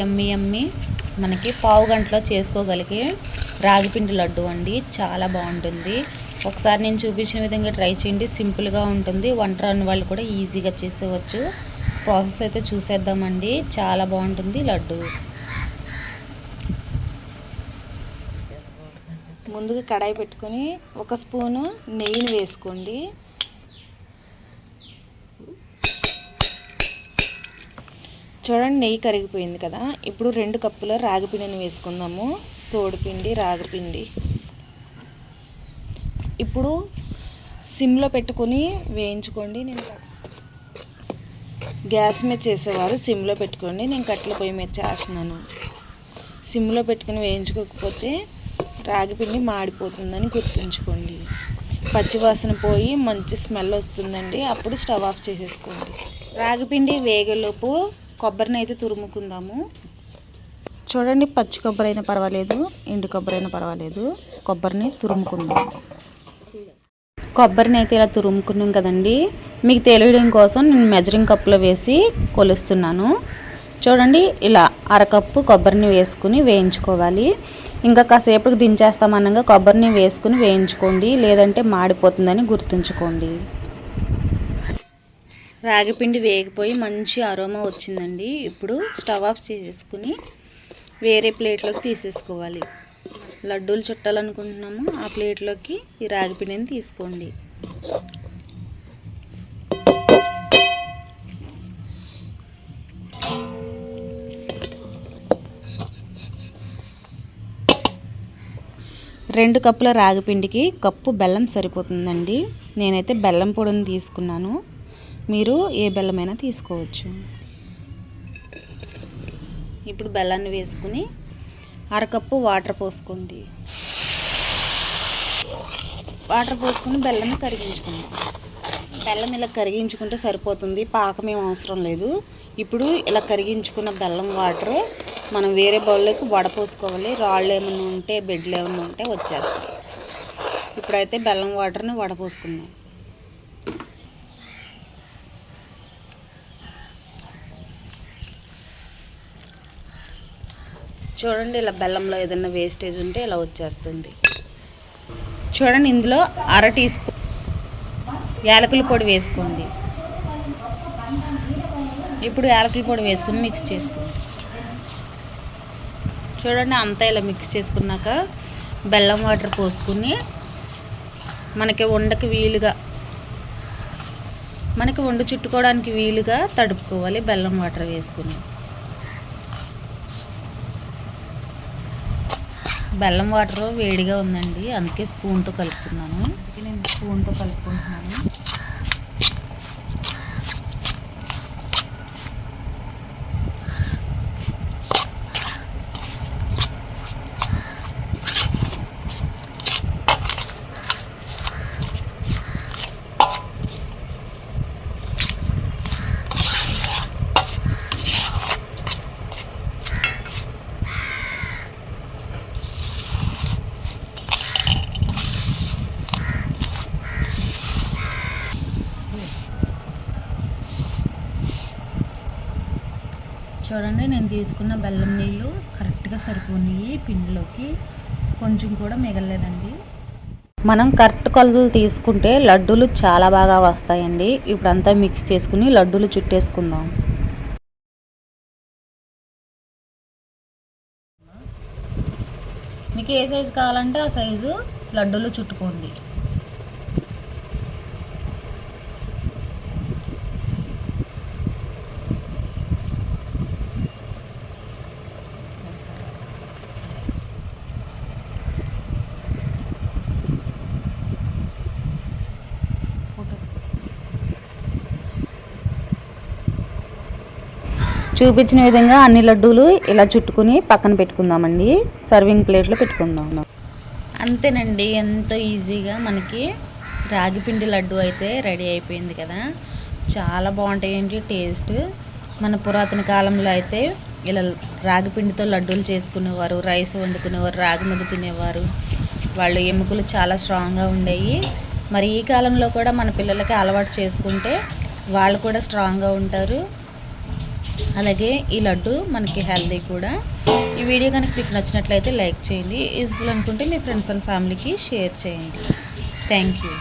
యమ్మీ యమ్మీ మనకి పావు గంటలో చేసుకోగలిగే రాగిపిండి లడ్డు అండి. చాలా బాగుంటుంది. ఒకసారి నేను చూపించిన విధంగా ట్రై చేయండి. సింపుల్గా ఉంటుంది. వంట రాని వాళ్ళు కూడా ఈజీగా చేసేవచ్చు. ప్రాసెస్ అయితే చూసేద్దామండి. చాలా బాగుంటుంది లడ్డు. ముందుగా కడాయి పెట్టుకొని 1 స్పూను నెయ్యిని వేసుకోండి. చూడండి, నెయ్యి కరిగిపోయింది కదా. ఇప్పుడు 2 కప్పుల రాగిపిండిని వేసుకుందాము. సోడిపిండి, రాగిపిండి. ఇప్పుడు సిమ్లో పెట్టుకొని వేయించుకోండి. నేను గ్యాస్ మీద చేసేవారు సిమ్లో పెట్టుకోండి. నేను కట్టెల పొయ్యి మీద చేస్తున్నాను. సిమ్లో పెట్టుకుని వేయించుకోకపోతే రాగిపిండి మాడిపోతుందని గుర్తుంచుకోండి. పచ్చివాసన పోయి మంచి స్మెల్ వస్తుందండి. అప్పుడు స్టవ్ ఆఫ్ చేసేసుకోండి. రాగిపిండి వేగేలోపు కొబ్బరిని అయితే తురుముకుందాము. చూడండి, పచ్చి కొబ్బరి అయినా పర్వాలేదు, ఎండు కొబ్బరి అయినా పర్వాలేదు, కొబ్బరిని తురుముకుందాం. కొబ్బరిని అయితే ఇలా తురుముకున్నాం కదండి. మీకు తెలియడం కోసం నేను మెజరింగ్ కప్పులో వేసి కొలుస్తున్నాను. చూడండి, ఇలా 1/2 కప్పు కొబ్బరిని వేసుకుని వేయించుకోవాలి. ఇంకా కాసేపటికి దించేస్తామనగా కొబ్బరిని వేసుకుని వేయించుకోండి, లేదంటే మాడిపోతుందని గుర్తుంచుకోండి. రాగిపిండి వేగిపోయి మంచి అరోమా వచ్చిందండి. ఇప్పుడు స్టవ్ ఆఫ్ చేసేసుకుని వేరే ప్లేట్లోకి తీసేసుకోవాలి. లడ్డూలు చుట్టాలనుకుంటున్నాము, ఆ ప్లేట్లోకి ఈ రాగిపిండిని తీసుకోండి. రెండు కప్పుల రాగిపిండికి కప్పు బెల్లం సరిపోతుందండి. నేనైతే బెల్లం పొడిని తీసుకున్నాను. మీరు ఏ బెల్లమైనా తీసుకోవచ్చు. ఇప్పుడు బెల్లాన్ని వేసుకుని 1/2 కప్పు వాటర్ పోసుకోండి. వాటర్ పోసుకుని బెల్లాన్ని కరిగించుకోండి. బెల్లం ఇలా కరిగించుకుంటే సరిపోతుంది, పాకం ఏం అవసరం లేదు. ఇప్పుడు ఇలా కరిగించుకున్న బెల్లం వాటర్ మనం వేరే బౌల్లోకి వడపోసుకోవాలి. రాళ్ళు ఏమైనా ఉంటే, బెడ్లు ఏమైనా ఉంటే వచ్చేస్తాయి. ఇప్పుడైతే బెల్లం వాటర్ని వడపోసుకుందాం. చూడండి, ఇలా బెల్లంలో ఏదైనా వేస్టేజ్ ఉంటే ఇలా వచ్చేస్తుంది. చూడండి, ఇందులో 1/2 టీ స్పూన్ యాలకుల పొడి వేసుకోండి. ఇప్పుడు యాలకుల పొడి వేసుకుని మిక్స్ చేసుకోండి. చూడండి, అంతా ఇలా మిక్స్ చేసుకున్నాక బెల్లం వాటర్ పోసుకుని మనకి వండ చుట్టుకోవడానికి వీలుగా తడుపుకోవాలి. బెల్లం వాటర్ వేసుకుని బెల్లం వాటర్ వేడిగా ఉందండి, అందుకే స్పూన్తో కలుపుకున్నాను. నేను స్పూన్తో కలుపుకుంటున్నాను. చూడండి, నేను తీసుకున్న బెల్లం నీళ్ళు కరెక్ట్గా సరిపోయినాయి. పిండిలోకి కొంచెం కూడా మిగలలేదండి. మనం కరెక్ట్ కొలతలు తీసుకుంటే లడ్డూలు చాలా బాగా వస్తాయండి. ఇప్పుడు అంతా మిక్స్ చేసుకుని లడ్డూలు చుట్టేసుకుందాం. మీకు ఏ సైజు కావాలంటే ఆ సైజు లడ్డూలు చుట్టుకోండి. చూపించిన విధంగా అన్ని లడ్డూలు ఇలా చుట్టుకుని పక్కన పెట్టుకుందామండి. సర్వింగ్ ప్లేట్లో పెట్టుకుందాం. అంతేనండి, ఎంతో ఈజీగా మనకి రాగిపిండి లడ్డు అయితే రెడీ అయిపోయింది కదా. చాలా బాగుంటాయండి టేస్ట్. మన పురాతన కాలంలో అయితే ఇలా రాగిపిండితో లడ్డూలు చేసుకునేవారు, రైస్ వండుకునేవారు, రాగి ముద్ద తినేవారు. వాళ్ళు ఎముకలు చాలా స్ట్రాంగ్గా ఉండేవి. మరి ఈ కాలంలో కూడా మన పిల్లలకి అలవాటు చేసుకుంటే వాళ్ళు కూడా స్ట్రాంగ్గా ఉంటారు. అలాగే ఈ లడ్డు మనకి హెల్దీ కూడా. ఈ వీడియో కనుక మీకు నచ్చినట్లయితే లైక్ చేయండి, యూజ్ఫుల్ అనుకుంటే మీ ఫ్రెండ్స్ అండ్ ఫ్యామిలీకి షేర్ చేయండి. Thank you.